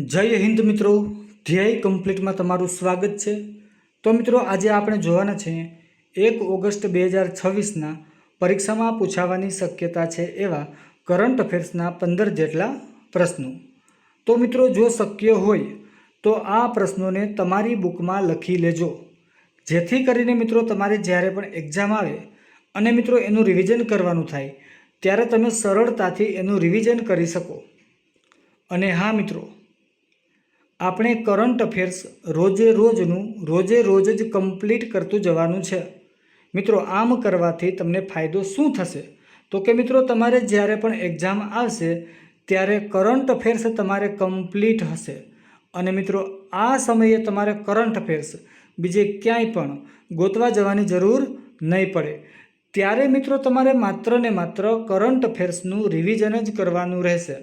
જય હિન્દ મિત્રો, ધ્યેય કમ્પ્લીટમાં તમારું સ્વાગત છે। તો મિત્રો આજે આપણે જોવાના છીએ 1 ઓગસ્ટ 2026ના પરીક્ષામાં પૂછાવાની શક્યતા છે એવા કરંટ અફેર્સના 15 જેટલા પ્રશ્નો। તો મિત્રો જો શક્ય હોય તો આ પ્રશ્નોને તમારી બુકમાં લખી લેજો, જેથી કરીને મિત્રો તમારે જ્યારે પણ એક્ઝામ આવે અને મિત્રો એનું રિવિઝન કરવાનું થાય ત્યારે તમે સરળતાથી એનું રિવિઝન કરી શકો। અને હા મિત્રો, આપણે કરંટ અફેર્સ રોજે રોજ જ કમ્પ્લીટ કરતું જવાનું છે। મિત્રો આમ કરવાથી તમને ફાયદો શું થશે તો કે મિત્રો તમારે જ્યારે પણ એક્ઝામ આવશે ત્યારે કરંટ અફેર્સ તમારે કમ્પ્લીટ હશે અને મિત્રો આ સમયે તમારે કરંટ અફેર્સ બીજે ક્યાંય પણ ગોતવા જવાની જરૂર નહીં પડે। ત્યારે મિત્રો તમારે માત્ર ને માત્ર કરંટ અફેર્સનું રિવિઝન જ કરવાનું રહેશે।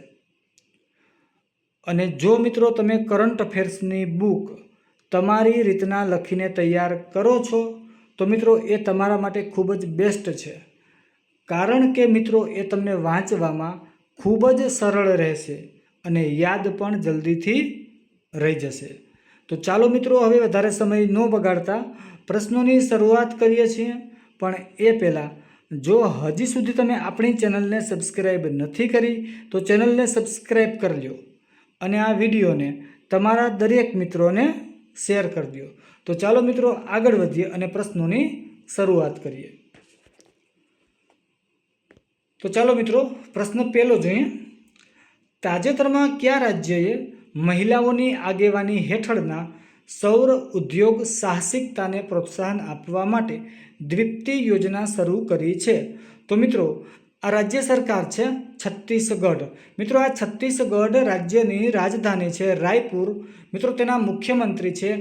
અને જો મિત્રો તમે કરંટ અફેર્સની બુક તમારી રીતના લખીને તૈયાર કરો છો તો મિત્રો એ તમારા માટે ખૂબ જ બેસ્ટ છે, કારણ કે મિત્રો એ તમને વાંચવામાં ખૂબ જ સરળ રહેશે અને યાદ પણ જલ્દીથી રહી જશે। તો ચાલો મિત્રો હવે વધારે સમય ન બગાડતા પ્રશ્નોની શરૂઆત કરીએ છીએ। પણ એ પહેલાં જો હજી સુધી તમે આપણી ચેનલને સબસ્ક્રાઈબ નથી કરી તો ચેનલને સબસ્ક્રાઈબ કરી લો અને આ વિડીયોને તમારા દરેક મિત્રોને શેર કરી દો। તો ચાલો મિત્રો આગળ વધીએ અને પ્રશ્નોની શરૂઆત કરીએ। તો ચાલો મિત્રો પ્રશ્ન પહેલો જોઈએ। તાજેતરમાં કયા રાજ્યએ મહિલાઓની આગેવાની હેઠળના સૌર ઉદ્યોગ સાહસિકતાને પ્રોત્સાહન આપવા માટે દીપ્તિ યોજના શરૂ કરી છે? તો મિત્રો આ રાજ્ય સરકાર છે છત્તીસગઢ। મિત્રો આ છત્તીસગઢ રાજ્યની રાજધાની છે રાયપુર। મિત્રો તેના મુખ્યમંત્રી છે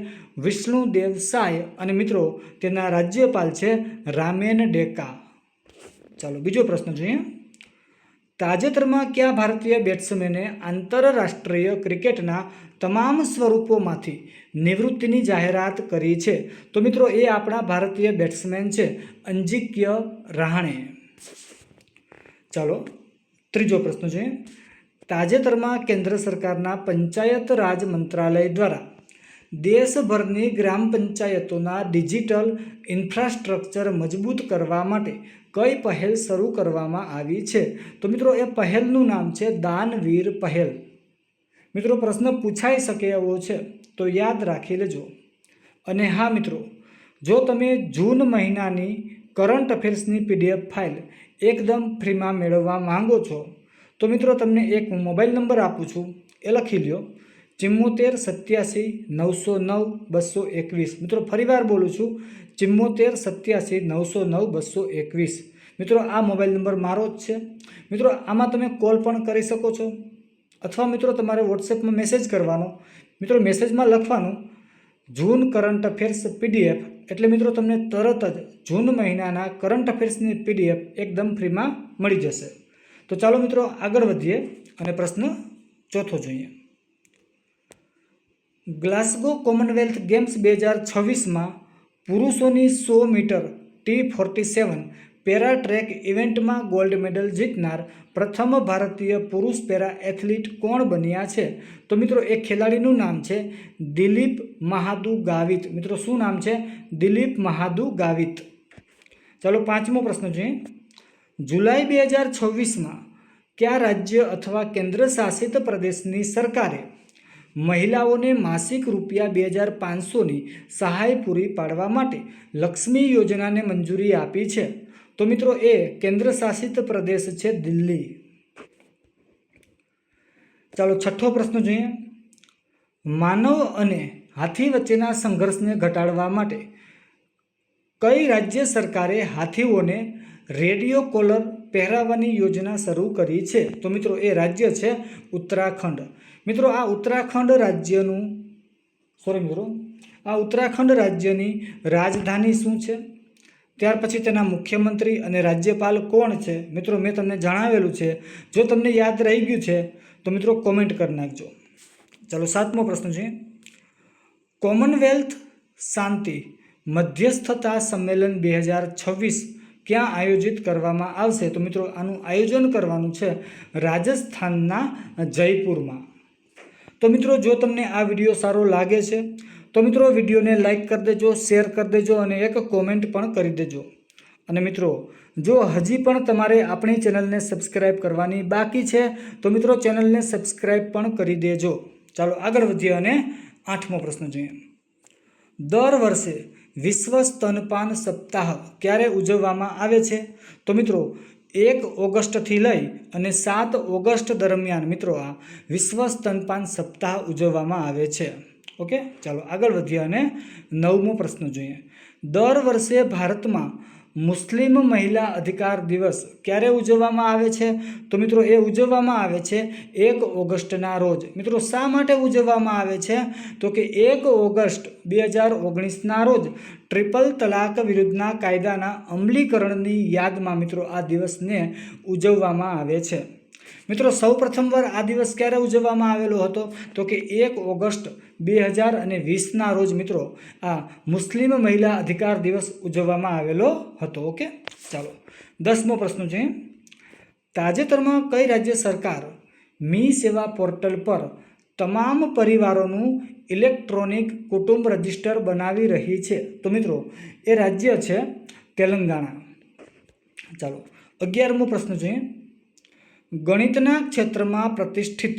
વિષ્ણુદેવ સાય અને મિત્રો તેના રાજ્યપાલ છે રામેન ડેકા। ચાલો બીજો પ્રશ્ન જોઈએ। તાજેતરમાં કયા ભારતીય બેટ્સમેને આંતરરાષ્ટ્રીય ક્રિકેટના તમામ સ્વરૂપોમાંથી નિવૃત્તિની જાહેરાત કરી છે? તો મિત્રો એ આપણા ભારતીય બેટ્સમેન છે અજિંક્ય રહાણે। ચાલો ત્રીજો પ્રશ્ન જોઈએ। તાજેતરમાં કેન્દ્ર સરકારના પંચાયત રાજ મંત્રાલય દ્વારા દેશભરની ગ્રામ પંચાયતોના ડિજિટલ ઇન્ફ્રાસ્ટ્રક્ચર મજબૂત કરવા માટે કઈ પહેલ શરૂ કરવામાં આવી છે? તો મિત્રો એ પહેલનું નામ છે દાનવીર પહેલ। મિત્રો પ્રશ્ન પૂછાઈ શકે એવો છે તો યાદ રાખી લેજો। અને હા મિત્રો, જો તમે જૂન મહિનાની કરંટ અફેર્સની PDF ફાઇલ એકદમ ફ્રીમાં મેળવવા માંગો છો તો મિત્રો તમને એક મોબાઈલ નંબર આપું છું, એ લખી લ્યો 74 87 909 221। મિત્રો ફરીવાર બોલું છું 74 87 909 221। મિત્રો આ મોબાઈલ નંબર મારો જ છે। મિત્રો આમાં તમે કોલ પણ કરી શકો છો અથવા મિત્રો તમારે વોટ્સએપમાં મેસેજ કરવાનો। મિત્રો મેસેજમાં લખવાનું જૂન કરંટ અફેર્સ PDF, એટલે મિત્રો તમને તરત જ જૂન મહિનાના કરંટ અફેર્સની PDF એકદમ ફ્રીમાં મળી જશે। તો ચાલો મિત્રો આગળ વધીએ અને પ્રશ્ન ચોથો જોઈએ। ગ્લાસગો કોમનવેલ્થ ગેમ્સ 2026માં પુરુષોની 100 મીટર T47 પેરા ટ્રેક ઇવેન્ટમાં ગોલ્ડ મેડલ જીતનાર પ્રથમ ભારતીય પુરુષ પેરા એથ્લીટ કોણ બન્યા છે? તો મિત્રો એ ખેલાડીનું નામ છે દિલીપ મહાદુ ગાવિત। મિત્રો શું નામ છે? દિલીપ મહાદુ ગાવિત। ચાલો પાંચમો પ્રશ્ન જોઈએ। જુલાઈ 2026માં કયા રાજ્ય અથવા કેન્દ્ર શાસિત પ્રદેશની સરકારે મહિલાઓને માસિક રૂપિયા 2500ની સહાય પૂરી પાડવા માટે લક્ષ્મી યોજનાને મંજૂરી આપી છે? તો મિત્રો એ કેન્દ્ર શાસિત પ્રદેશ છે દિલ્હી। ચાલો છઠ્ઠો પ્રશ્ન જોઈએ। માનવ અને હાથી વચ્ચેના સંઘર્ષને ઘટાડવા માટે કઈ રાજ્ય સરકારે હાથીઓને રેડિયો કોલર પહેરાવવાની યોજના શરૂ કરી છે? તો મિત્રો એ રાજ્ય છે ઉત્તરાખંડ। મિત્રો આ ઉત્તરાખંડ રાજ્યની રાજધાની શું છે? ત્યાર પછી તેના મુખ્યમંત્રી અને રાજ્યપાલ કોણ છે? મિત્રો મેં તમને જણાવેલું છે, જો તમને યાદ રહી ગયું છે તો મિત્રો કોમેન્ટ કરી નાખજો। ચાલો સાતમો પ્રશ્ન છે। કોમનવેલ્થ શાંતિ મધ્યસ્થતા સંમેલન 2026 ક્યાં આયોજિત કરવામાં આવશે? તો મિત્રો આનું આયોજન કરવાનું છે રાજસ્થાનના જયપુરમાં। તો મિત્રો જો તમને આ વિડીયો સારો લાગે છે તો મિત્રો વિડીયોને લાઇક કરી દેજો, શેર કરી દેજો અને એક કોમેન્ટ પણ કરી દેજો. અને મિત્રો જો હજી પણ તમારે આપણી ચેનલને સબસ્ક્રાઈબ કરવાની બાકી છે તો મિત્રો ચેનલને સબસ્ક્રાઈબ પણ કરી દેજો. ચાલો આગળ વધીએ અને 8મો પ્રશ્ન જોઈએ. દર વર્ષે વિશ્વ સ્તનપાન સપ્તાહ ક્યારે ઉજવવામાં આવે છે? તો મિત્રો 1 ઓગસ્ટથી લઈ અને 7 ઓગસ્ટ દરમિયાન મિત્રો આ વિશ્વ સ્તનપાન સપ્તાહ ઉજવવામાં આવે છે. ઓકે, ચાલો આગળ વધીએ અને 9મો પ્રશ્ન જોઈએ. દર વર્ષે ભારતમાં મુસ્લિમ મહિલા અધિકાર દિવસ ક્યારે ઉજવવામાં આવે છે? તો મિત્રો એ ઉજવવામાં આવે છે 1 ઓગસ્ટના રોજ. મિત્રો શા માટે ઉજવવામાં આવે છે? તો કે 1 ઓગસ્ટ 2019ના રોજ ટ્રિપલ તલાક વિરુદ્ધના કાયદાના અમલીકરણની યાદમાં મિત્રો આ દિવસને ઉજવવામાં આવે છે. મિત્રો સૌ પ્રથમવાર આ દિવસ ક્યારે ઉજવવામાં આવેલો હતો? તો કે 1 ઓગસ્ટ 2020ના રોજ મિત્રો આ મુસ્લિમ મહિલા અધિકાર દિવસ ઉજવવામાં આવેલો હતો. ઓકે, ચાલો 10મો પ્રશ્ન છે. તાજેતરમાં કઈ રાજ્ય સરકાર મી સેવા પોર્ટલ પર તમામ પરિવારોનું ઇલેક્ટ્રોનિક કુટુંબ રજિસ્ટર બનાવી રહી છે? તો મિત્રો એ રાજ્ય છે તેલંગાણા. ચાલો 11મો પ્રશ્ન જોઈએ. ગણિતના ક્ષેત્રમાં પ્રતિષ્ઠિત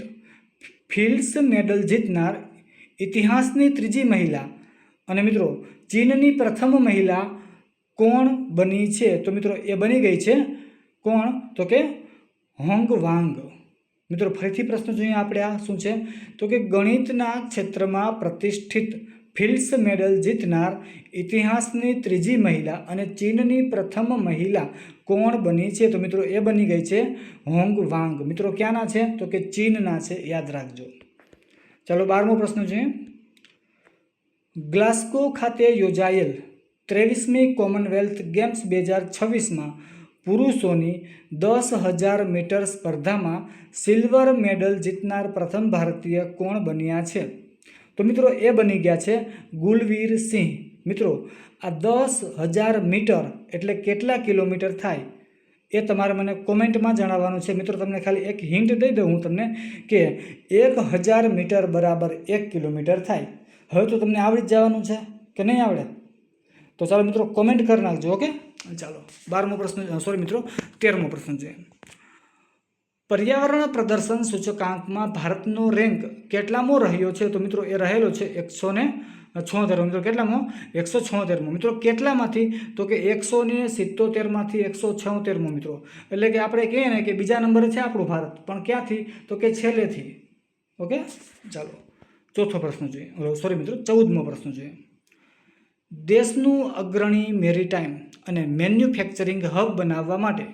ફિલ્ડ્સ મેડલ જીતનાર ઇતિહાસની ત્રીજી મહિલા અને મિત્રો ચીનની પ્રથમ મહિલા કોણ બની છે? તો મિત્રો એ બની ગઈ છે કોણ? તો કે હોંગ વાંગ. મિત્રો ફરીથી પ્રશ્ન જોઈએ આપણે, આ શું છે? તો કે ગણિતના ક્ષેત્રમાં પ્રતિષ્ઠિત ફિલ્ડ્સ મેડલ જીતનાર ઇતિહાસની ત્રીજી મહિલા અને ચીનની પ્રથમ મહિલા કોણ બની છે? તો મિત્રો એ બની ગઈ છે હોંગ વાંગ. મિત્રો ક્યાંના છે? તો કે ચીનના છે, યાદ રાખજો. ચાલો 12મો પ્રશ્ન છે. ગ્લાસ્ગો ખાતે યોજાયેલ 23મી કોમનવેલ્થ ગેમ્સ 2026માં પુરુષોની 10,000 મીટર સ્પર્ધામાં સિલ્વર મેડલ જીતનાર પ્રથમ ભારતીય કોણ બન્યા છે? તો મિત્રો એ બની ગયા છે ગુલવીર સિંહ. મિત્રો આ 10,000 મીટર એટલે કેટલા કિલોમીટર થાય એ તમારે મને કોમેન્ટમાં જણાવવાનું છે. મિત્રો તમને ખાલી એક હિન્ટ દઈ દઉં હું તમને કે 1,000 મીટર બરાબર 1 કિલોમીટર થાય. હવે તો તમને આવડી જ જવાનું છે કે નહીં આવડે? તો ચાલો મિત્રો કોમેન્ટ કરી નાખજો. ઓકે, ચાલો 12મો પ્રશ્ન, સોરી મિત્રો 13મો પ્રશ્ન છે. પર્યાવરણ પ્રદર્શન સૂચકાંકમાં ભારતનો રેન્ક કેટલામો રહ્યો છે? તો મિત્રો એ રહેલો છે 176. મિત્રો કેટલામો? 176. મિત્રો કેટલામાંથી? તો કે 177માંથી 176. મિત્રો એટલે કે આપણે કહીએ ને કે બીજા નંબરે છે આપણું ભારત, પણ ક્યાંથી? તો કે છેલ્લેથી. ઓકે, ચાલો ચોથો પ્રશ્ન જોઈએ, સોરી મિત્રો 14મો પ્રશ્ન જોઈએ. દેશનું અગ્રણી મેરીટાઈમ અને મેન્યુફેક્ચરિંગ હબ બનાવવા માટે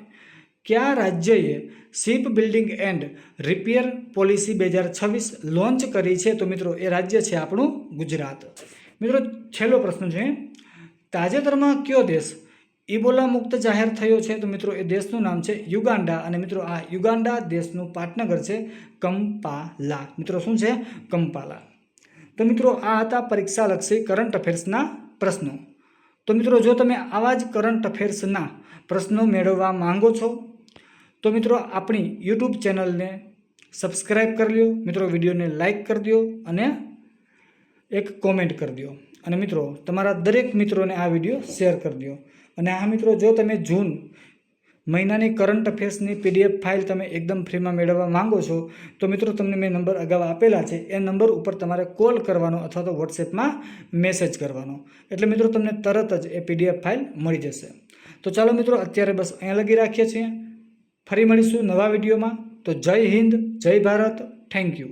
કયા રાજ્યએ ship building and repair policy 2026 launch કરી છે? તો મિત્રો એ રાજ્ય છે આપણું ગુજરાત. મિત્રો છેલ્લો પ્રશ્ન છે. તાજેતરમાં કયો દેશ ઇબોલા મુક્ત જાહેર થયો છે? તો મિત્રો એ દેશનું નામ છે યુગાન્ડા. અને મિત્રો આ યુગાન્ડા દેશનું પાટનગર છે કંપાલા. મિત્રો શું છે? કંપાલા. તો મિત્રો આ હતા પરીક્ષાલક્ષી કરંટ અફેર્સના પ્રશ્નો. તો મિત્રો જો તમે આવા જ કરંટ અફેર્સના પ્રશ્નો મેળવવા માંગો છો તો મિત્રો આપણી યુટ્યુબ ચેનલને સબસ્ક્રાઈબ કરી લો. મિત્રો વિડીયોને લાઇક કરી દો અને એક કોમેન્ટ કરી દો. અને મિત્રો તમારા દરેક મિત્રોને આ વિડીયો શેર કરી દો. અને આ મિત્રો જો તમે જૂન મહિનાની કરંટ અફેર્સની PDF ફાઇલ તમે એકદમ ફ્રીમાં મેળવવા માંગો છો તો મિત્રો તમને મેં નંબર અગાઉ આપેલા છે, એ નંબર ઉપર તમારે કોલ કરવાનો અથવા તો વોટ્સએપમાં મેસેજ કરવાનો. એટલે મિત્રો તમને તરત જ એ PDF ફાઇલ મળી જશે. તો ચાલો મિત્રો અત્યારે બસ અહીંયા લગી રાખીએ છીએ. ફરી મળીશું નવા વિડીયોમાં. તો જય હિન્દ, જય ભારત, થેન્ક યુ.